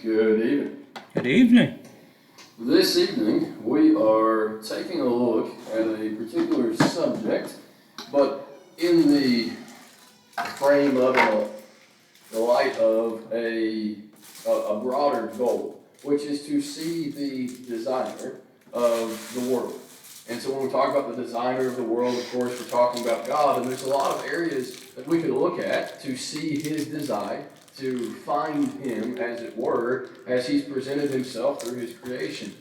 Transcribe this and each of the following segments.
Good evening. Good evening. This evening we are taking a look at a particular subject, but in the frame of the light of a broader goal, which is to see the designer of the world. And so when we talk about the designer of the world, of course, we're talking about God, and there's a lot of areas that we could look at to see his design, to find him, as it were, as he's presented himself through his creation.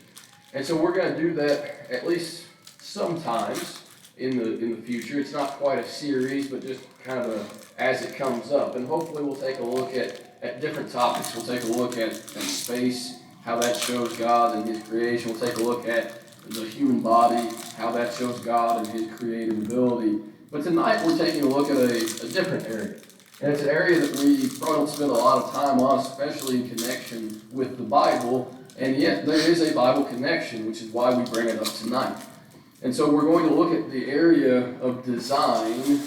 And so we're going to do that at least sometimes in the future. It's not quite a series, but just kind of as it comes up. And hopefully we'll take a look at different topics. We'll take a look at space, how that shows God and his creation. We'll take a look at the human body, how that shows God and his creative ability. But tonight we're taking a look at a different area. And it's an area that we probably don't spend a lot of time on, especially in connection with the Bible. And yet there is a Bible connection, which is why we bring it up tonight. And so we're going to look at the area of design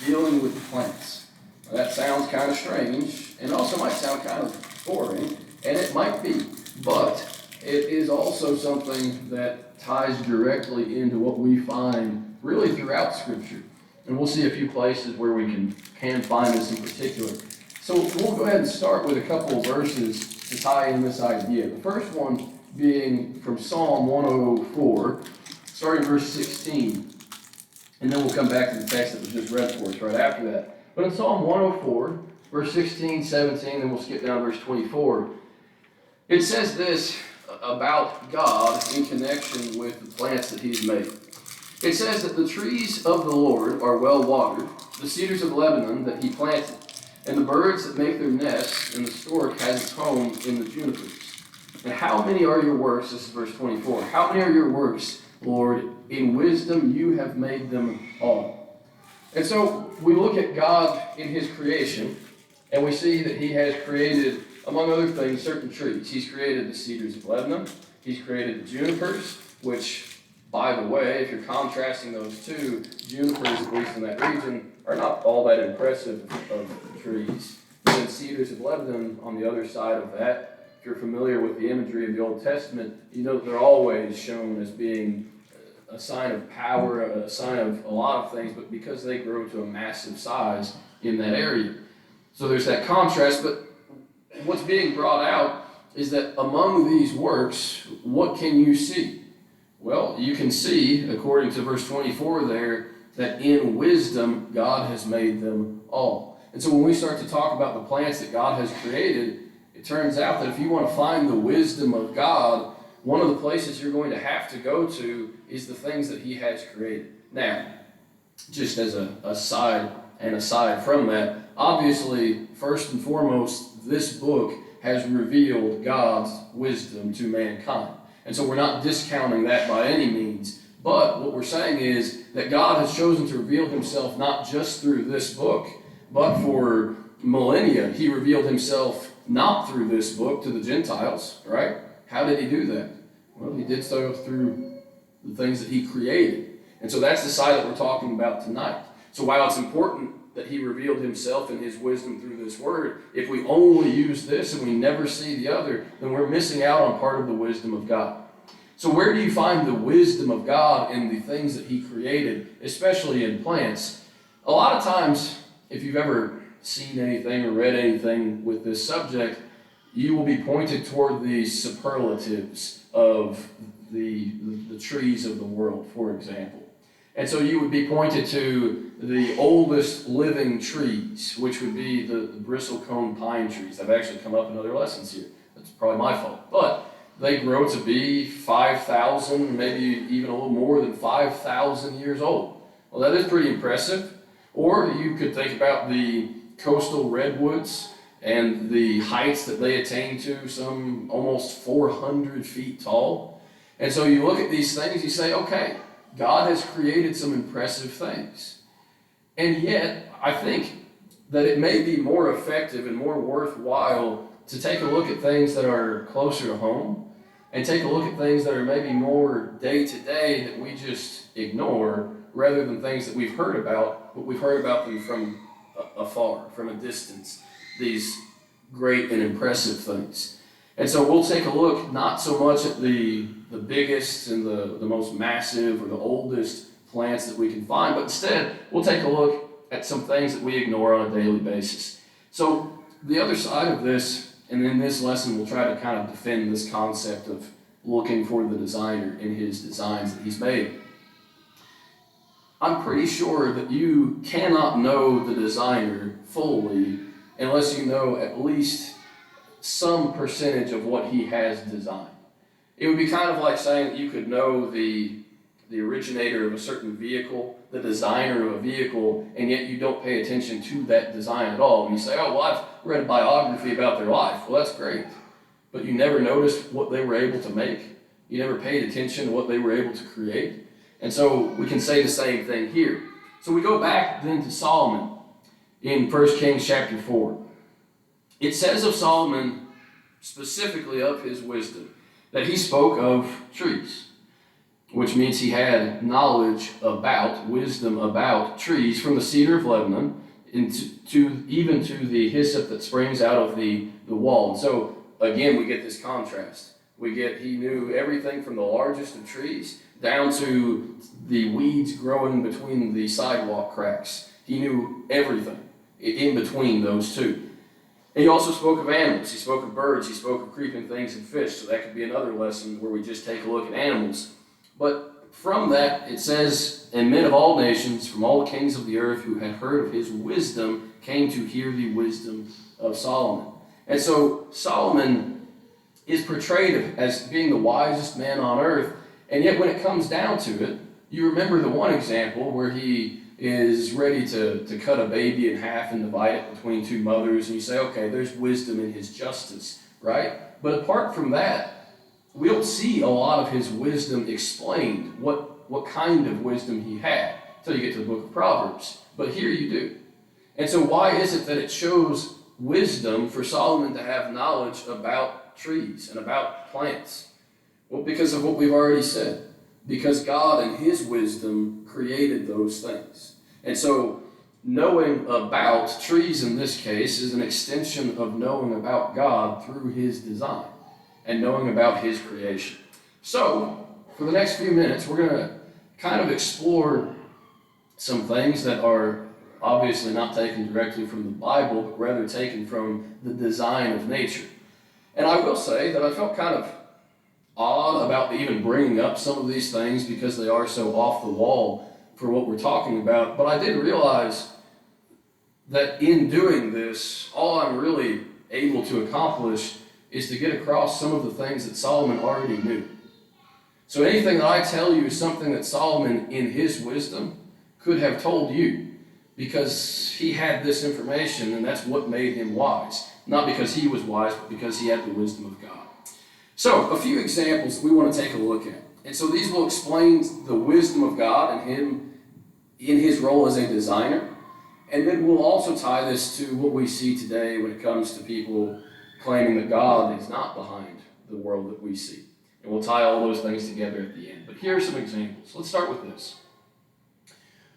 dealing with plants. Now, that sounds kind of strange, and also might sound kind of boring, and it might be, but it is also something that ties directly into what we find really throughout Scripture. And we'll see a few places where we can find this in particular. So we'll go ahead and start with a couple of verses to tie in this idea. The first one being from Psalm 104, starting verse 16. And then we'll come back to the text that was just read for us right after that. But in Psalm 104, verse 16, 17, then we'll skip down to verse 24. It says this about God in connection with the plants that he's made. It says that the trees of the Lord are well watered, the cedars of Lebanon that he planted, and the birds that make their nests, and the stork has its home in the junipers. And how many are your works, this is verse 24, how many are your works, Lord? In wisdom you have made them all. And so we look at God in his creation, and we see that he has created, among other things, certain trees. He's created the cedars of Lebanon, he's created the junipers, which, by the way, if you're contrasting those two, junipers, at least in that region, are not all that impressive of trees. And then cedars of Lebanon, on the other side of that, if you're familiar with the imagery of the Old Testament, you know that they're always shown as being a sign of power, a sign of a lot of things, but because they grow to a massive size in that area. So there's that contrast, but what's being brought out is that among these works, what can you see? Well, you can see, according to verse 24 there, that in wisdom, God has made them all. And so when we start to talk about the plants that God has created, it turns out that if you want to find the wisdom of God, one of the places you're going to have to go to is the things that he has created. Now, just as a side and aside from that, obviously, first and foremost, this book has revealed God's wisdom to mankind. And so we're not discounting that by any means. But what we're saying is that God has chosen to reveal himself not just through this book, but for millennia. He revealed himself not through this book to the Gentiles, right? How did he do that? Well, he did so through the things that he created. And so that's the side that we're talking about tonight. So while it's important that he revealed himself and his wisdom through this word, if we only use this and we never see the other, then we're missing out on part of the wisdom of God. So where do you find the wisdom of God in the things that he created, especially in plants? A lot of times, if you've ever seen anything or read anything with this subject, you will be pointed toward the superlatives of the trees of the world, for example. And so you would be pointed to the oldest living trees, which would be the bristlecone pine trees. I've actually come up in other lessons here. That's probably my fault. But they grow to be 5,000, maybe even a little more than 5,000 years old. Well, that is pretty impressive. Or you could think about the coastal redwoods and the heights that they attain to, some almost 400 feet tall. And so you look at these things, you say, okay, God has created some impressive things. And yet, I think that it may be more effective and more worthwhile to take a look at things that are closer to home and take a look at things that are maybe more day-to-day that we just ignore rather than things that we've heard about, but we've heard about them from afar, from a distance, these great and impressive things. And so we'll take a look not so much at the biggest and the most massive or the oldest plants that we can find, but instead we'll take a look at some things that we ignore on a daily basis. So the other side of this, and in this lesson we'll try to kind of defend this concept of looking for the designer in his designs that he's made. I'm pretty sure that you cannot know the designer fully unless you know at least some percentage of what he has designed. It would be kind of like saying that you could know the originator of a certain vehicle, the designer of a vehicle, and yet you don't pay attention to that design at all. And you say, oh, well, I've read a biography about their life. Well, that's great. But you never noticed what they were able to make. You never paid attention to what they were able to create. And so we can say the same thing here. So we go back then to Solomon in 1 Kings chapter 4. It says of Solomon, specifically of his wisdom, that he spoke of trees, which means he had knowledge about, wisdom about trees, from the cedar of Lebanon even to the hyssop that springs out of the wall. And so, again, we get this contrast. He knew everything from the largest of trees down to the weeds growing between the sidewalk cracks. He knew everything in between those two. And he also spoke of animals. He spoke of birds. He spoke of creeping things and fish. So that could be another lesson where we just take a look at animals. But from that, it says, and men of all nations, from all the kings of the earth who had heard of his wisdom, came to hear the wisdom of Solomon. And so Solomon is portrayed as being the wisest man on earth. And yet when it comes down to it, you remember the one example where he is ready to cut a baby in half and divide it between two mothers, and you say, okay, there's wisdom in his justice, right? But apart from that, we don't see a lot of his wisdom explained, what kind of wisdom he had, until you get to the book of Proverbs. But here you do. And so why is it that it shows wisdom for Solomon to have knowledge about trees and about plants? Well, because of what we've already said. Because God in his wisdom created those things. And so knowing about trees in this case is an extension of knowing about God through his design and knowing about his creation. So for the next few minutes, we're going to kind of explore some things that are obviously not taken directly from the Bible, but rather taken from the design of nature. And I will say that I felt kind of odd about even bringing up some of these things because they are so off the wall for what we're talking about. But I did realize that in doing this, all I'm really able to accomplish is to get across some of the things that Solomon already knew. So anything that I tell you is something that Solomon, in his wisdom, could have told you because he had this information and that's what made him wise. Not because he was wise, but because he had the wisdom of God. So, a few examples that we want to take a look at. And so these will explain the wisdom of God and him in his role as a designer. And then we'll also tie this to what we see today when it comes to people claiming that God is not behind the world that we see. And we'll tie all those things together at the end. But here are some examples. Let's start with this.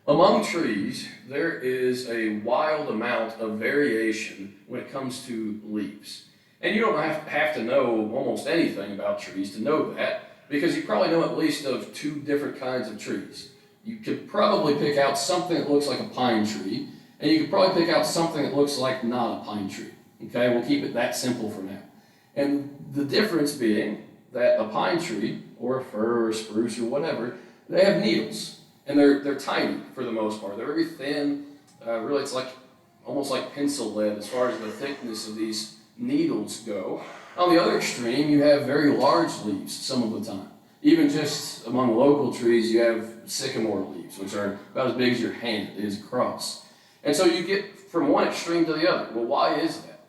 Among trees, there is a wild amount of variation when it comes to leaves. And you don't have to know almost anything about trees to know that, because you probably know at least of two different kinds of trees. You could probably pick out something that looks like a pine tree, and you could probably pick out something that looks like not a pine tree. Okay, we'll keep it that simple for now. And the difference being that a pine tree, or a fir, or a spruce, or whatever, they have needles. And they're tiny for the most part. They're very thin. Really, it's like almost like pencil lead as far as the thickness of these needles go. On the other extreme, you have very large leaves some of the time. Even just among local trees, you have sycamore leaves, which are about as big as your hand is across. And so you get from one extreme to the other. Well, why is that?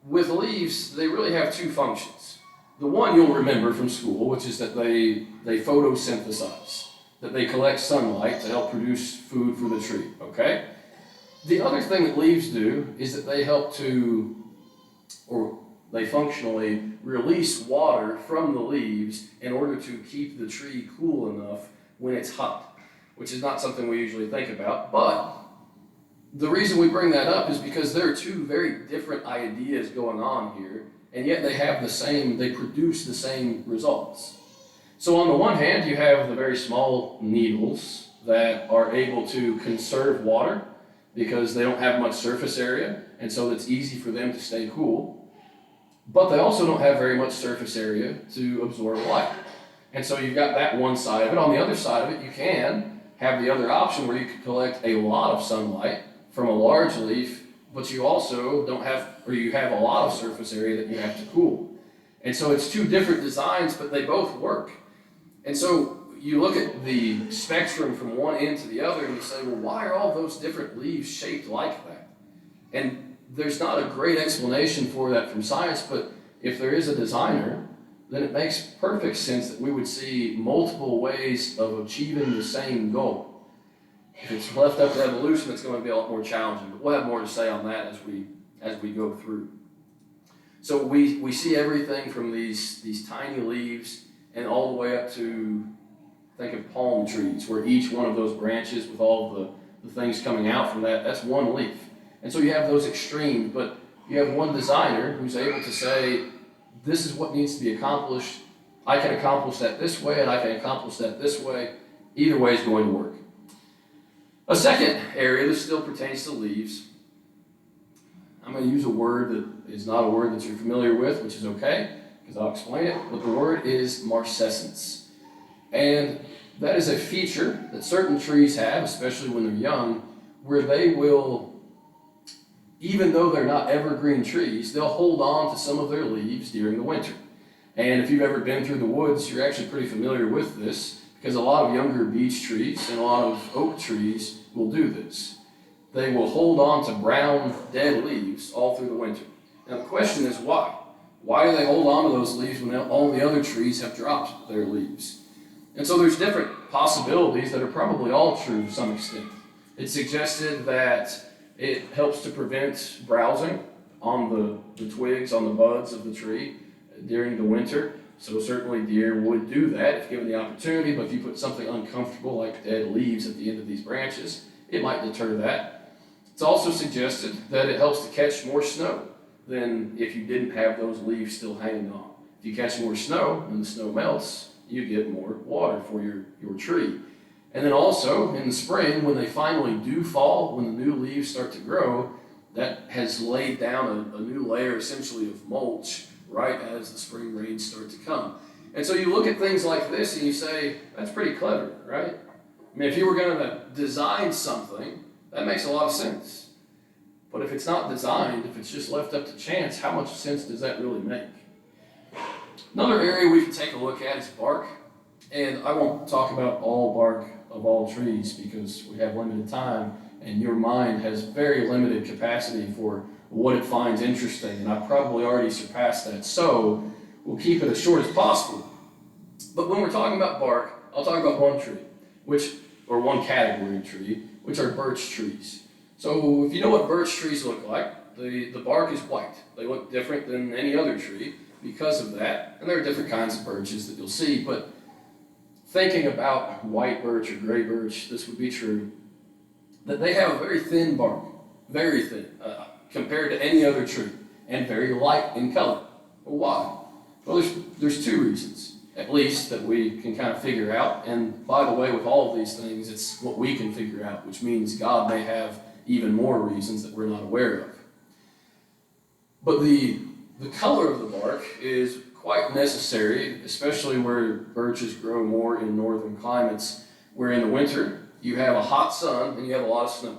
With leaves, they really have two functions. The one you'll remember from school, which is that they photosynthesize, that they collect sunlight to help produce food for the tree, okay? The other thing that leaves do is that they help to, or they functionally release water from the leaves in order to keep the tree cool enough when it's hot, which is not something we usually think about. But the reason we bring that up is because there are two very different ideas going on here and yet they produce the same results. So on the one hand, you have the very small needles that are able to conserve water because they don't have much surface area, and so it's easy for them to stay cool. But they also don't have very much surface area to absorb light. And so you've got that one side of it. On the other side of it, you can have the other option where you can collect a lot of sunlight from a large leaf, but you also you have a lot of surface area that you have to cool. And so it's two different designs, but they both work. And so you look at the spectrum from one end to the other and you say, well, why are all those different leaves shaped like that? And there's not a great explanation for that from science, but if there is a designer, then it makes perfect sense that we would see multiple ways of achieving the same goal. If it's left up to evolution, it's going to be a lot more challenging, but we'll have more to say on that as we go through. So we see everything from these tiny leaves and all the way up to, think of palm trees, where each one of those branches with all the things coming out from that's one leaf. And so you have those extremes, but you have one designer who's able to say, this is what needs to be accomplished. I can accomplish that this way, and I can accomplish that this way. Either way is going to work. A second area that still pertains to leaves, I'm going to use a word that is not a word that you're familiar with, which is okay, because I'll explain it, but the word is marcescence. And that is a feature that certain trees have, especially when they're young, where they will, even though they're not evergreen trees, they'll hold on to some of their leaves during the winter. And if you've ever been through the woods, you're actually pretty familiar with this, because a lot of younger beech trees and a lot of oak trees will do this. They will hold on to brown, dead leaves all through the winter. Now the question is why? Why do they hold on to those leaves when all the other trees have dropped their leaves? And so there's different possibilities that are probably all true to some extent. It's suggested that it helps to prevent browsing on the twigs, on the buds of the tree during the winter. So certainly deer would do that if given the opportunity, but if you put something uncomfortable like dead leaves at the end of these branches, it might deter that. It's also suggested that it helps to catch more snow than if you didn't have those leaves still hanging on. If you catch more snow and the snow melts, you get more water for your tree. And then also in the spring, when they finally do fall, when the new leaves start to grow, that has laid down a new layer essentially of mulch right as the spring rains start to come. And so you look at things like this and you say, that's pretty clever, right? I mean, if you were going to design something, that makes a lot of sense. But if it's not designed, if it's just left up to chance, how much sense does that really make? Another area we can take a look at is bark. And I won't talk about all bark of all trees because we have limited time and your mind has very limited capacity for what it finds interesting, and I've probably already surpassed that. So we'll keep it as short as possible. But when we're talking about bark, I'll talk about one tree, or one category of tree, which are birch trees. So if you know what birch trees look like, the bark is white. They look different than any other tree because of that. And there are different kinds of birches that you'll see, but thinking about white birch or gray birch, this would be true, that they have a very thin bark, very thin, compared to any other tree, and very light in color. Well, why? Well, there's two reasons, at least, that we can kind of figure out. And by the way, with all of these things, it's what we can figure out, which means God may have even more reasons that we're not aware of. But the color of the bark is quite necessary, especially where birches grow more in northern climates, where in the winter you have a hot sun and you have a lot of snow.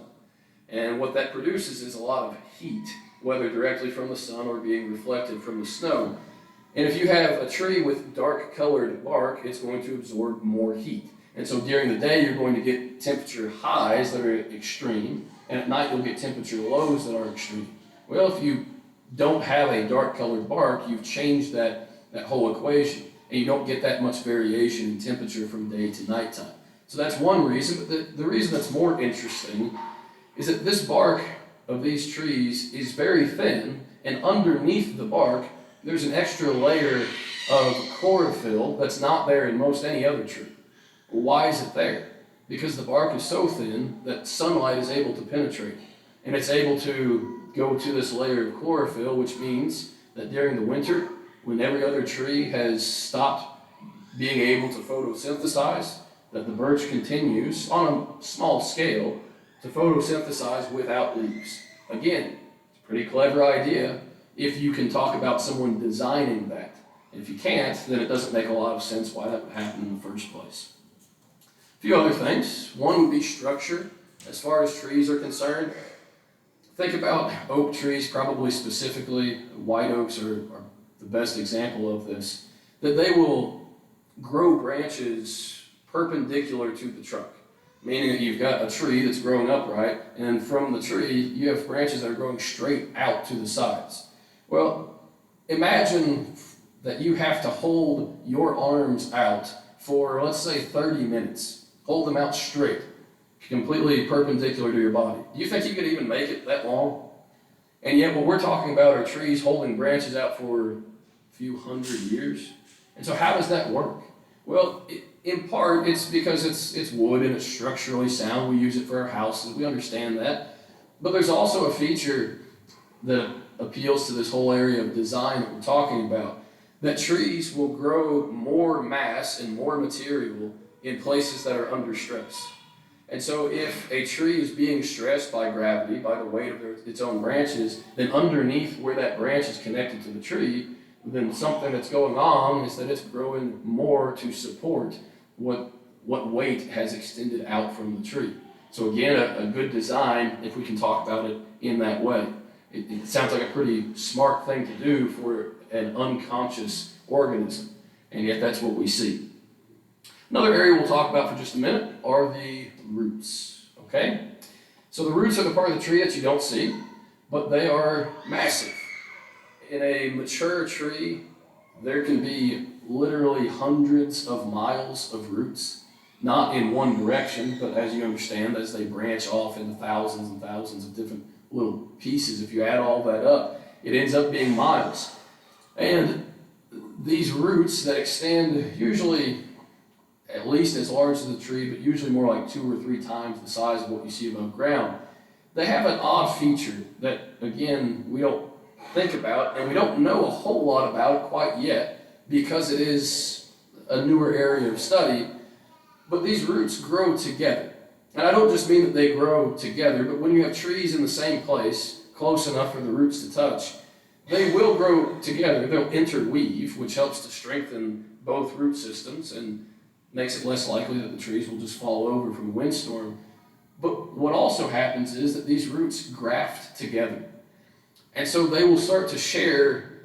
And what that produces is a lot of heat, whether directly from the sun or being reflected from the snow. And if you have a tree with dark colored bark, it's going to absorb more heat. And so during the day, you're going to get temperature highs that are extreme, and at night you'll get temperature lows that are extreme. Well, if you don't have a dark colored bark, you've changed that whole equation, and you don't get that much variation in temperature from day to nighttime. So that's one reason, but the reason that's more interesting is that this bark of these trees is very thin, and underneath the bark, there's an extra layer of chlorophyll that's not there in most any other tree. Well, why is it there? Because the bark is so thin that sunlight is able to penetrate, and it's able to go to this layer of chlorophyll, which means that during the winter, when every other tree has stopped being able to photosynthesize, that the birch continues on a small scale to photosynthesize without leaves. Again, it's a pretty clever idea if you can talk about someone designing that. If you can't, then it doesn't make a lot of sense why that would happen in the first place. A few other things. One would be structure. As far as trees are concerned, think about oak trees, probably specifically. White oaks are the best example of this, that they will grow branches perpendicular to the trunk, meaning that you've got a tree that's growing upright, and from the tree, you have branches that are growing straight out to the sides. Well, imagine that you have to hold your arms out for, let's say, 30 minutes. Hold them out straight, completely perpendicular to your body. Do you think you could even make it that long? And yet what we're talking about are trees holding branches out for a few hundred years. And so how does that work? Well, in part, it's because it's wood and it's structurally sound. We use it for our houses. We understand that. But there's also a feature that appeals to this whole area of design that we're talking about, that trees will grow more mass and more material in places that are under stress. And so if a tree is being stressed by gravity, by the weight of its own branches, then underneath where that branch is connected to the tree, then something that's going on is that it's growing more to support what weight has extended out from the tree. So again, a good design, if we can talk about it in that way. It sounds like a pretty smart thing to do for an unconscious organism, and yet that's what we see. Another area we'll talk about for just a minute are the roots, okay? So the roots are the part of the tree that you don't see, but they are massive. In a mature tree, there can be literally hundreds of miles of roots, not in one direction, but as you understand, as they branch off into thousands and thousands of different little pieces. If you add all that up, it ends up being miles. And these roots that extend usually at least as large as the tree, but usually more like 2 or 3 times the size of what you see above ground, they have an odd feature that, again, we don't think about, and we don't know a whole lot about it quite yet because it is a newer area of study, but these roots grow together. And I don't just mean that they grow together, but when you have trees in the same place, close enough for the roots to touch, they will grow together. They'll interweave, which helps to strengthen both root systems and makes it less likely that the trees will just fall over from a windstorm. But what also happens is that these roots graft together. And so they will start to share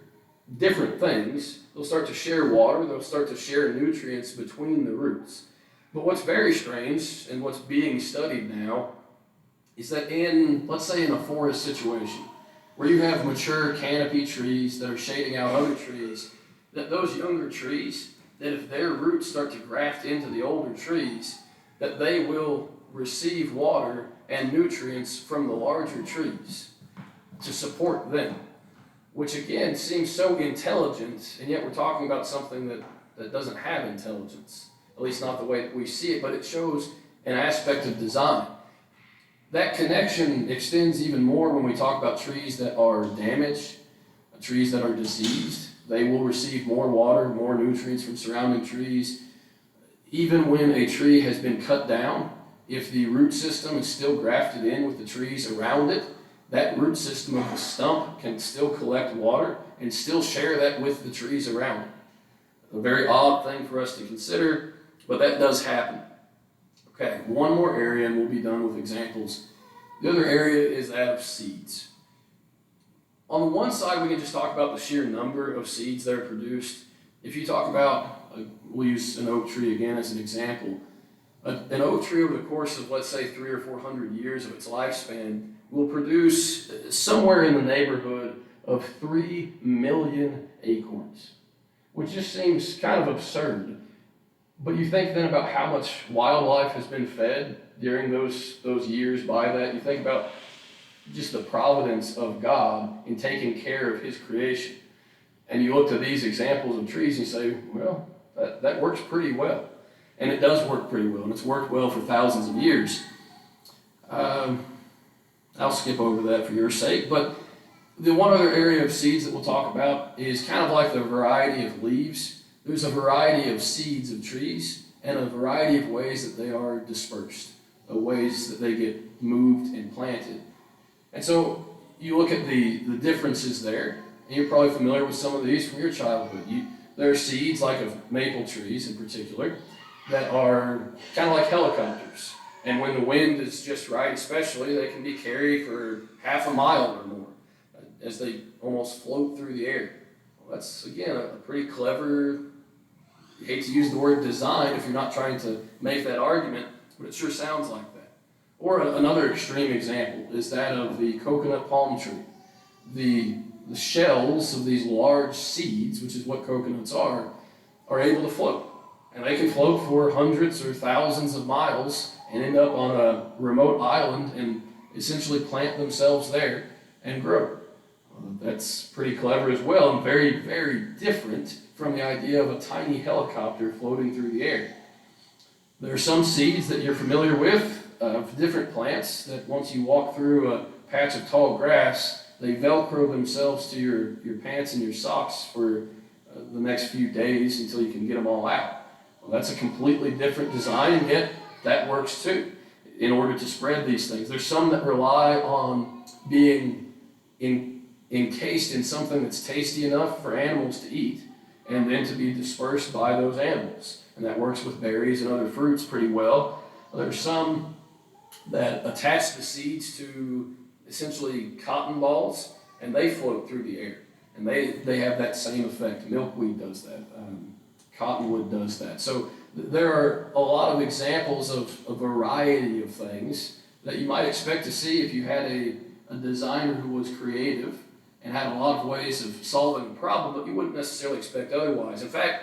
different things. They'll start to share water. They'll start to share nutrients between the roots. But what's very strange, and what's being studied now, is that let's say in a forest situation, where you have mature canopy trees that are shading out other trees, that those younger trees, that if their roots start to graft into the older trees, that they will receive water and nutrients from the larger trees to support them, which again seems so intelligent, and yet we're talking about something that doesn't have intelligence, at least not the way that we see it, but it shows an aspect of design. That connection extends even more when we talk about trees that are damaged, trees that are diseased. They will receive more water, more nutrients from surrounding trees. Even when a tree has been cut down, if the root system is still grafted in with the trees around it, that root system of the stump can still collect water and still share that with the trees around it. A very odd thing for us to consider, but that does happen. Okay, one more area and we'll be done with examples. The other area is that of seeds. On the one side, we can just talk about the sheer number of seeds that are produced. If you talk about, we'll use an oak tree again as an example. An oak tree over the course of, let's say, 300 or 400 years of its lifespan will produce somewhere in the neighborhood of 3 million acorns, which just seems kind of absurd. But you think then about how much wildlife has been fed during those years by that. You think about just the providence of God in taking care of his creation. And you look to these examples of trees and you say, well, that works pretty well. And it does work pretty well, and it's worked well for thousands of years. I'll skip over that for your sake, but The one other area of seeds that we'll talk about is kind of like the variety of leaves. There's a variety of seeds of trees and a variety of ways that they are dispersed, ways that they get moved and planted. And so you look at the differences there, and you're probably familiar with some of these from your childhood. There are seeds, like of maple trees in particular, that are kind of like helicopters. And when the wind is just right, especially, they can be carried for half a mile or more as they almost float through the air. Well, that's, again, a pretty clever, you hate to use the word design if you're not trying to make that argument, but it sure sounds like that. Or another extreme example is that of the coconut palm tree. The shells of these large seeds, which is what coconuts are able to float. And they can float for hundreds or thousands of miles and end up on a remote island and essentially plant themselves there and grow. That's pretty clever as well, and very, very different from the idea of a tiny helicopter floating through the air. There are some seeds that you're familiar with of different plants that once you walk through a patch of tall grass, they velcro themselves to your pants and your socks for the next few days until you can get them all out. Well, that's a completely different design, and yet that works too in order to spread these things. There's some that rely on being encased in something that's tasty enough for animals to eat and then to be dispersed by those animals. And that works with berries and other fruits pretty well. There's some that attach the seeds to essentially cotton balls, and they float through the air. And they have that same effect. Milkweed does that. Cottonwood does that. So there are a lot of examples of a variety of things that you might expect to see if you had a designer who was creative and had a lot of ways of solving a problem, but you wouldn't necessarily expect otherwise. In fact,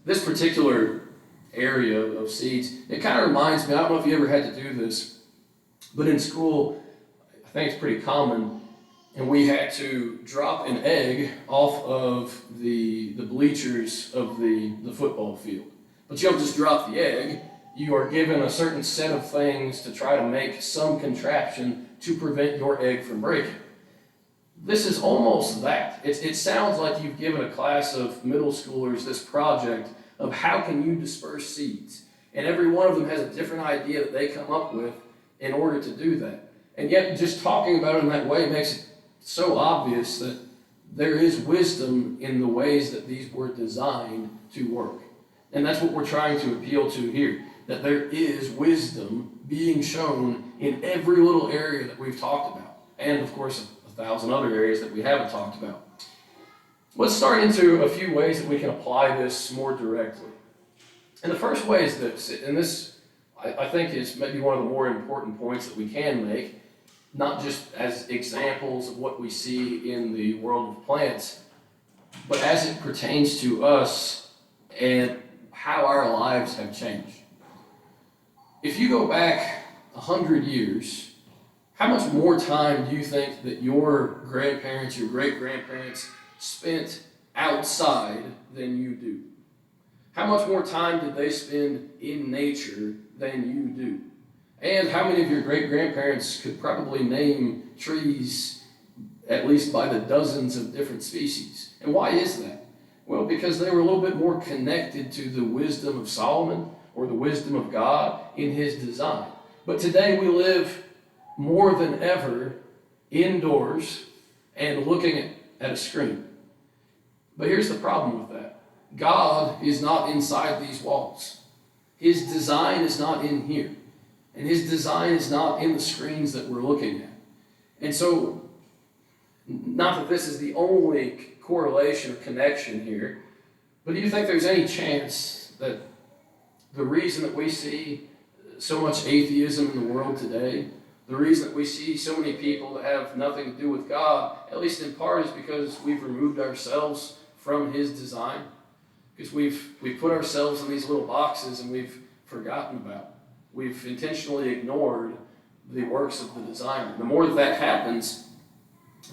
this particular area of seeds, it kind of reminds me, I don't know if you ever had to do this, but in school, I think it's pretty common, and we had to drop an egg off of the bleachers of the football field. But you don't just drop the egg, you are given a certain set of things to try to make some contraption to prevent your egg from breaking. This is almost that. It sounds like you've given a class of middle schoolers this project of how can you disperse seeds. And every one of them has a different idea that they come up with in order to do that. And yet just talking about it in that way makes it so obvious that there is wisdom in the ways that these were designed to work. And that's what we're trying to appeal to here, that there is wisdom being shown in every little area that we've talked about. And of course, 1,000 other areas that we haven't talked about. Let's start into a few ways that we can apply this more directly. And the first way is this, and this I think is maybe one of the more important points that we can make, not just as examples of what we see in the world of plants, but as it pertains to us and how our lives have changed. If you go back 100 years, how much more time do you think that your grandparents, your great-grandparents spent outside than you do? How much more time did they spend in nature than you do? And how many of your great-grandparents could probably name trees at least by the dozens of different species? And why is that? Well, because they were a little bit more connected to the wisdom of Solomon or the wisdom of God in his design. But today we live more than ever indoors and looking at a screen. But here's the problem with that. God is not inside these walls. His design is not in here. And his design is not in the screens that we're looking at. And so, not that this is the only correlation or connection here, but do you think there's any chance that the reason that we see so much atheism in the world today, the reason that we see so many people that have nothing to do with God, at least in part, is because we've removed ourselves from his design? Because we've put ourselves in these little boxes and we've forgotten about. We've intentionally ignored the works of the designer. The more that happens,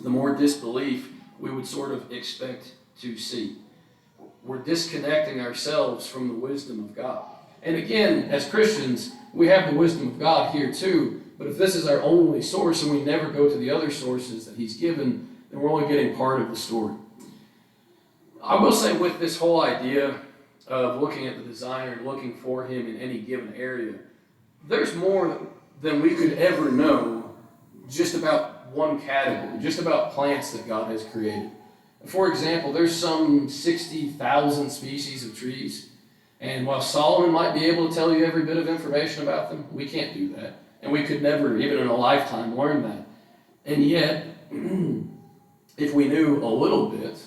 the more disbelief we would sort of expect to see. We're disconnecting ourselves from the wisdom of God. And again, as Christians, we have the wisdom of God here too, but if this is our only source and we never go to the other sources that he's given, then we're only getting part of the story. I will say with this whole idea of looking at the designer and looking for him in any given area, there's more than we could ever know just about one category, just about plants that God has created. For example, there's some 60,000 species of trees, and while Solomon might be able to tell you every bit of information about them, we can't do that, and we could never, even in a lifetime, learn that. And yet, if we knew a little bit,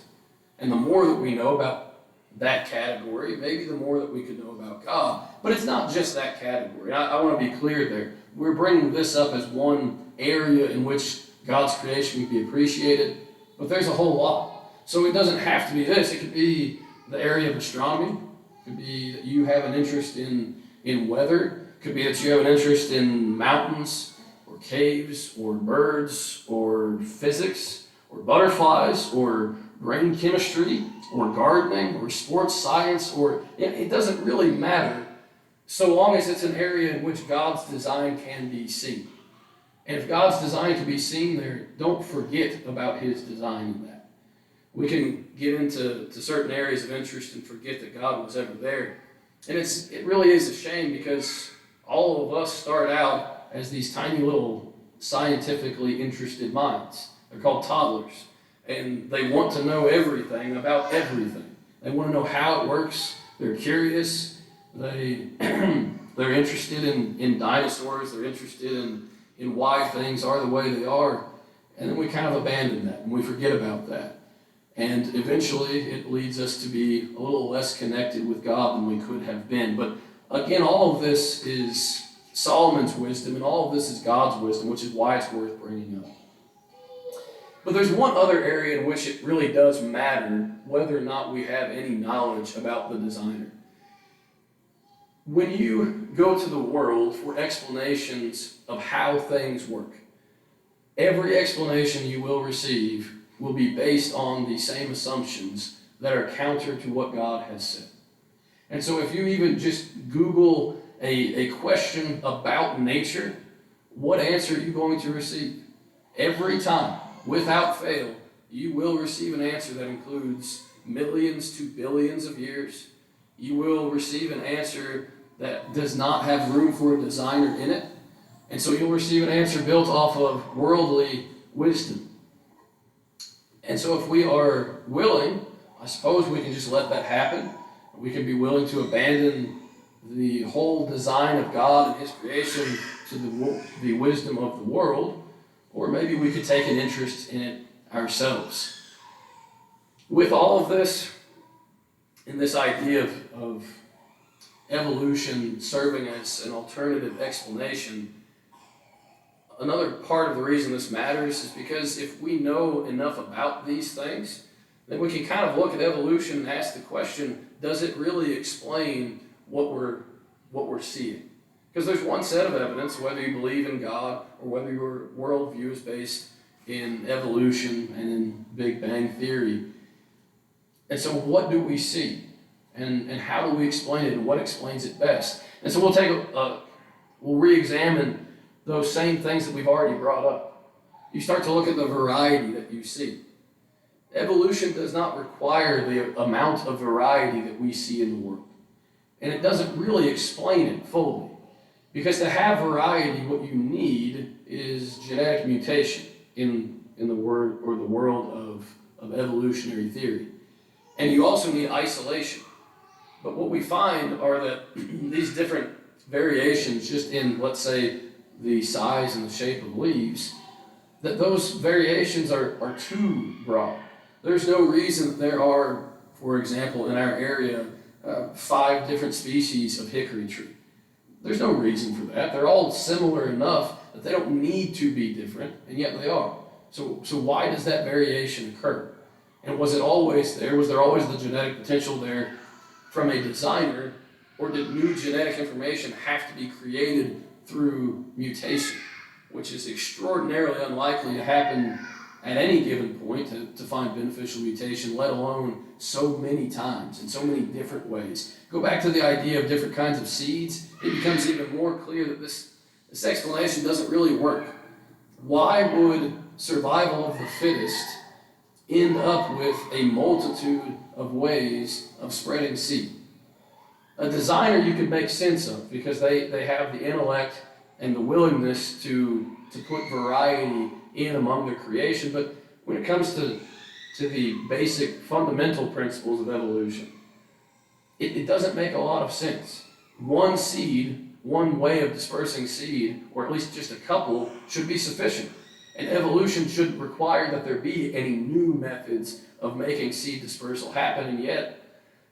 and the more that we know about that category, maybe the more that we could know about God. But it's not just that category. I want to be clear there. We're bringing this up as one area in which God's creation can be appreciated, but there's a whole lot. So it doesn't have to be this. It could be the area of astronomy. It could be that you have an interest in weather. It could be that you have an interest in mountains or caves or birds or physics or butterflies or brain chemistry or gardening or sports science, or it doesn't really matter so long as it's an area in which God's design can be seen. And if God's design can be seen there, don't forget about his design in that. We can get into certain areas of interest and forget that God was ever there. And it really is a shame, because all of us start out as these tiny little scientifically interested minds. They're called toddlers. And they want to know everything about everything. They want to know how it works. They're curious. They're interested in dinosaurs. They're interested in why things are the way they are. And then we kind of abandon that and we forget about that. And eventually it leads us to be a little less connected with God than we could have been. But again, all of this is Solomon's wisdom, and all of this is God's wisdom, which is why it's worth bringing up. But there's one other area in which it really does matter whether or not we have any knowledge about the designer. When you go to the world for explanations of how things work, every explanation you will receive will be based on the same assumptions that are counter to what God has said. And so if you even just Google a question about nature, what answer are you going to receive? Every time, without fail, you will receive an answer that includes millions to billions of years. You will receive an answer that does not have room for a designer in it. And so you'll receive an answer built off of worldly wisdom. And so if we are willing, I suppose we can just let that happen. We can be willing to abandon the whole design of God and his creation to the wisdom of the world. Or maybe we could take an interest in it ourselves. With all of this, in this idea of evolution serving as an alternative explanation, another part of the reason this matters is because if we know enough about these things, then we can kind of look at evolution and ask the question, does it really explain what we're seeing? Because there's one set of evidence, whether you believe in God or whether your worldview is based in evolution and in Big Bang Theory. And so what do we see? And how do we explain it, and what explains it best? And so we'll re-examine those same things that we've already brought up. You start to look at the variety that you see. Evolution does not require the amount of variety that we see in the world. And it doesn't really explain it fully. Because to have variety, what you need is genetic mutation in the world of evolutionary theory. And you also need isolation. But what we find are that these different variations just in, let's say, the size and the shape of leaves, that those variations are too broad. There's no reason that there are, for example, in our area, 5 different species of hickory tree. There's no reason for that. They're all similar enough that they don't need to be different, and yet they are. So why does that variation occur? And was it always there? Was there always the genetic potential there from a designer, or did new genetic information have to be created through mutation, which is extraordinarily unlikely to happen at any given point to find beneficial mutation, let alone so many times in so many different ways. Go back to the idea of different kinds of seeds. It becomes even more clear that this explanation doesn't really work. Why would survival of the fittest end up with a multitude of ways of spreading seed. A designer you could make sense of because they have the intellect and the willingness to put variety in among their creation. But when it comes to the basic fundamental principles of evolution, it doesn't make a lot of sense. One seed, one way of dispersing seed, or at least just a couple, should be sufficient. And evolution shouldn't require that there be any new methods of making seed dispersal happen, and yet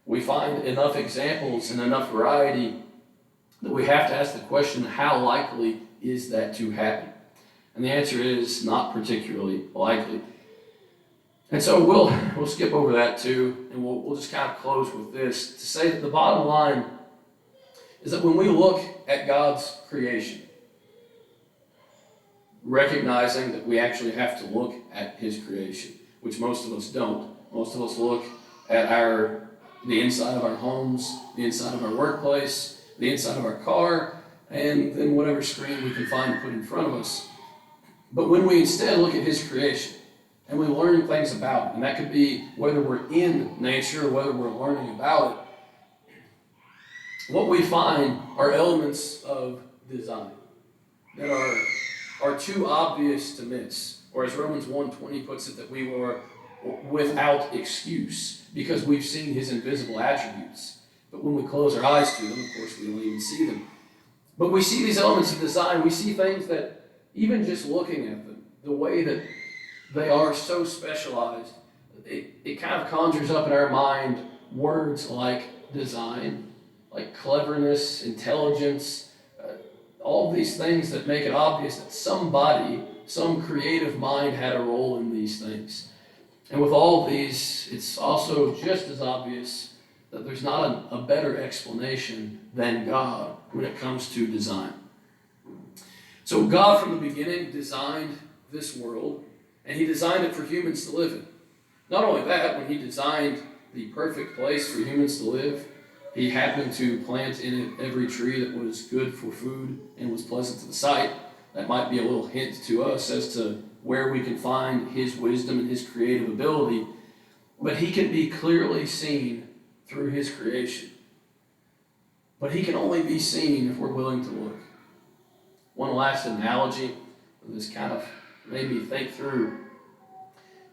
we find enough examples and enough variety that we have to ask the question, how likely is that to happen? And the answer is not particularly likely. And so we'll skip over that too, and we'll just kind of close with this to say that the bottom line is that when we look at God's creation, recognizing that we actually have to look at His creation, which most of us don't. Most of us look at the inside of our homes, the inside of our workplace, the inside of our car, and then whatever screen we can find to put in front of us. But when we instead look at His creation, and we learn things about it, and that could be whether we're in nature or whether we're learning about it, what we find are elements of design that are too obvious to miss. Or as Romans 1:20 puts it, that we were without excuse because we've seen His invisible attributes. But when we close our eyes to them, of course, we don't even see them. But we see these elements of design. We see things that, even just looking at them, the way that they are so specialized, it kind of conjures up in our mind words like design, like cleverness, intelligence, all these things that make it obvious that somebody, some creative mind had a role in these things. And with all of these, it's also just as obvious that there's not a better explanation than God when it comes to design. So God from the beginning designed this world, and He designed it for humans to live in. Not only that, when He designed the perfect place for humans to live, He happened to plant in it every tree that was good for food and was pleasant to the sight. That might be a little hint to us as to where we can find His wisdom and His creative ability. But He can be clearly seen through His creation. But He can only be seen if we're willing to look. One last analogy that this kind of made me think through.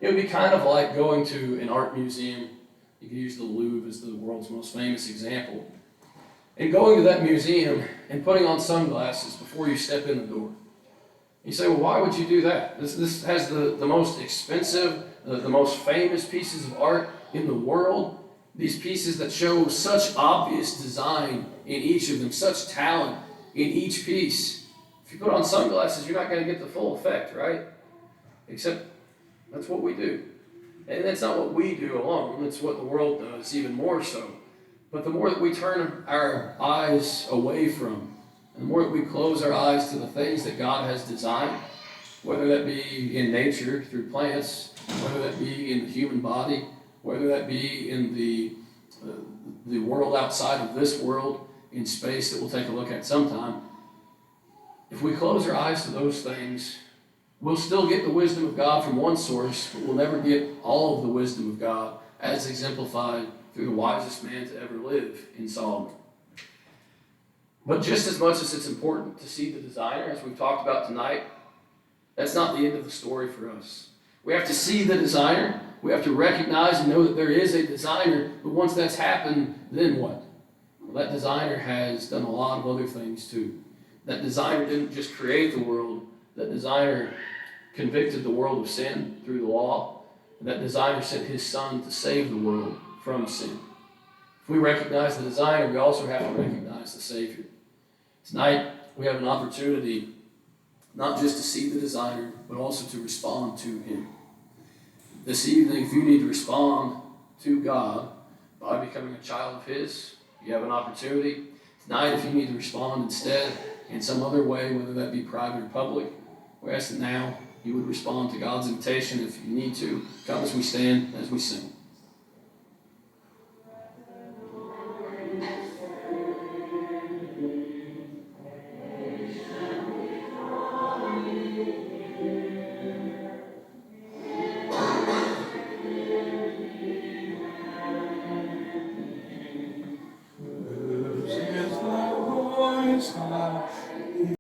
It would be kind of like going to an art museum. You can use the Louvre as the world's most famous example. And going to that museum and putting on sunglasses before you step in the door. You say, well, why would you do that? This has the most expensive, the most famous pieces of art in the world. These pieces that show such obvious design in each of them, such talent in each piece. If you put on sunglasses, you're not going to get the full effect, right? Except that's what we do. And that's not what we do alone. It's what the world does, even more so. But the more that we turn our eyes away from, and the more that we close our eyes to the things that God has designed, whether that be in nature through plants, whether that be in the human body, whether that be in the world outside of this world, in space that we'll take a look at sometime, if we close our eyes to those things, we'll still get the wisdom of God from one source, but we'll never get all of the wisdom of God as exemplified through the wisest man to ever live in Solomon. But just as much as it's important to see the designer, as we've talked about tonight, that's not the end of the story for us. We have to see the designer. We have to recognize and know that there is a designer, but once that's happened, then what? Well, that designer has done a lot of other things too. That designer didn't just create the world. That designer convicted the world of sin through the law. And that designer sent His Son to save the world from sin. If we recognize the designer, we also have to recognize the Savior. Tonight, we have an opportunity not just to see the designer, but also to respond to Him. This evening, if you need to respond to God by becoming a child of His, you have an opportunity. Tonight, if you need to respond instead in some other way, whether that be private or public, we ask that now you would respond to God's invitation. If you need to, come as we stand, as we sing. just gonna